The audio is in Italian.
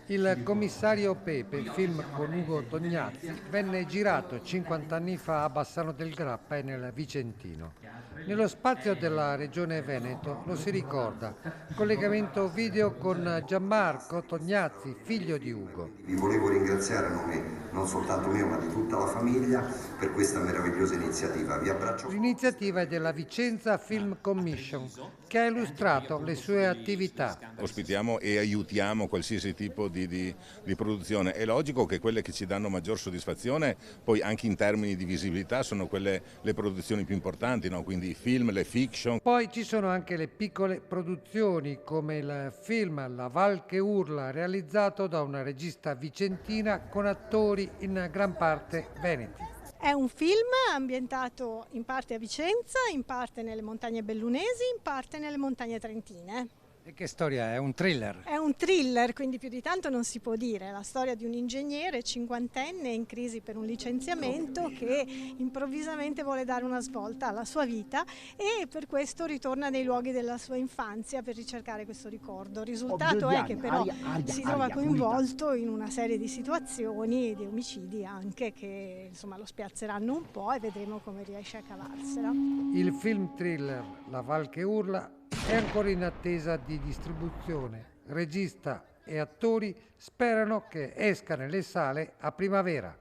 Il commissario Pepe, film con Ugo Tognazzi, venne girato 50 anni fa a Bassano del Grappa e nel Vicentino. Nello spazio della regione Veneto lo si ricorda, collegamento video con Gianmarco Tognazzi, figlio di Ugo. Vi volevo ringraziare a nome non soltanto mio ma di tutta la famiglia per questa meravigliosa iniziativa. Vi abbraccio forte. L'iniziativa è della Vicenza Film Commission, che ha illustrato le sue attività. Ospitiamo e aiutiamo qualsiasi tipo di produzione. È logico che quelle che ci danno maggior soddisfazione, poi anche in termini di visibilità, sono quelle le produzioni più importanti, no? Quindi i film, le fiction. Poi ci sono anche le piccole produzioni come il film La Val che urla, realizzato da una regista vicentina con attori in gran parte veneti. È un film ambientato in parte a Vicenza, in parte nelle montagne bellunesi, in parte nelle montagne trentine. E che storia è? Un thriller? È un thriller, quindi più di tanto non si può dire. È la storia di un ingegnere cinquantenne in crisi per un licenziamento che improvvisamente vuole dare una svolta alla sua vita e per questo ritorna nei luoghi della sua infanzia per ricercare questo ricordo. Il risultato è che però si trova coinvolto in una serie di situazioni, di omicidi anche, che insomma lo spiazzeranno un po' e vedremo come riesce a cavarsela. Il film thriller La Val che urla è ancora in attesa di distribuzione. Regista e attori sperano che esca nelle sale a primavera.